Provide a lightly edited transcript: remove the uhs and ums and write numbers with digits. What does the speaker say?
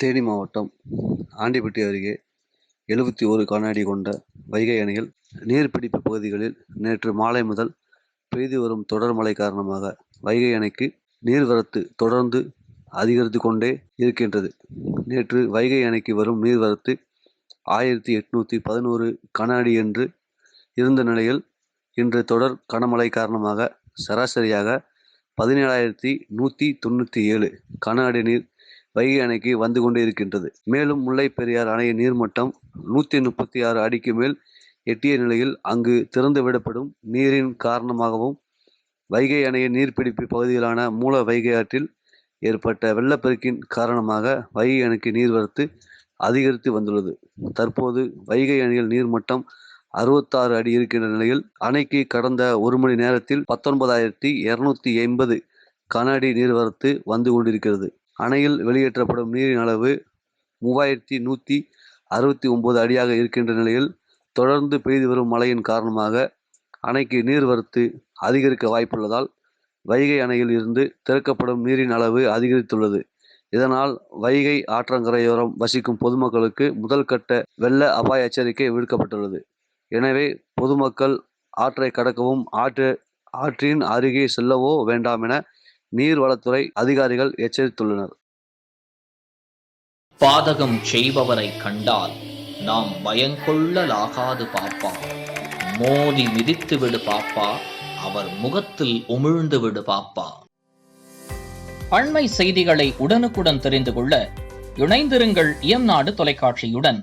தேனி மாவட்டம் ஆண்டிப்பட்டி அருகே 71 கனஅடி கொண்ட வைகை அணையில் நீர்பிடிப்பு பகுதிகளில் நேற்று மாலை முதல் பெய்து வரும் தொடர் மழை காரணமாக வைகை அணைக்கு நீர்வரத்து தொடர்ந்து அதிகரித்து கொண்டே இருக்கின்றது. நேற்று வைகை அணைக்கு வரும் நீர்வரத்து 1811 கனஅடி என்று இருந்த நிலையில் இன்று தொடர் கனமழை காரணமாக சராசரியாக 17,197 கனஅடி நீர் வைகை அணைக்கு வந்து கொண்டே இருக்கின்றது. மேலும் முல்லை பெரியாறு அணையின் நீர்மட்டம் 136 அடிக்கு மேல் எட்டிய நிலையில் அங்கு திறந்து விடப்படும் நீரின் காரணமாகவும் வைகை அணையின் நீர்பிடிப்பு பகுதிகளான மூல வைகை ஆற்றில் ஏற்பட்ட வெள்ளப்பெருக்கின் காரணமாக வைகை அணைக்கு நீர்வரத்து அதிகரித்து வந்துள்ளது. தற்போது வைகை அணையில் நீர்மட்டம் 66 அடி இருக்கின்ற நிலையில் அணைக்கு கடந்த 1 மணி நேரத்தில் 19,280 கன அடி நீர்வரத்து வந்து கொண்டிருக்கிறது. அணையில் வெளியேற்றப்படும் நீரின் அளவு 3,169 அடியாக இருக்கின்ற நிலையில் தொடர்ந்து பெய்து வரும் மழையின் காரணமாக அணைக்கு நீர்வரத்து அதிகரிக்க வாய்ப்புள்ளதால் வைகை அணையில் இருந்து திறக்கப்படும் நீரின் அளவு அதிகரித்துள்ளது. இதனால் வைகை ஆற்றங்கரையோரம் வசிக்கும் பொதுமக்களுக்கு முதல் கட்ட வெள்ள அபாய எச்சரிக்கை விடுக்கப்பட்டுள்ளது. எனவே பொதுமக்கள் ஆற்றை கடக்கவும் ஆற்றின் அருகே செல்லவோ வேண்டாம் என நீர்வளத்துறை அதிகாரிகள் எச்சரித்துள்ளனர். பாதகம் செய்பவரை கண்டால் நாம் பயங்கொள்ளலாகாது பாப்பா, மோதி மிதித்து விடு பாப்பா, அவர் முகத்தில் உமிழ்ந்து விடு பாப்பா. அண்மை செய்திகளை உடனுக்குடன் தெரிந்து கொள்ள இணைந்திருங்கள் இயம்நாடு தொலைக்காட்சியுடன்.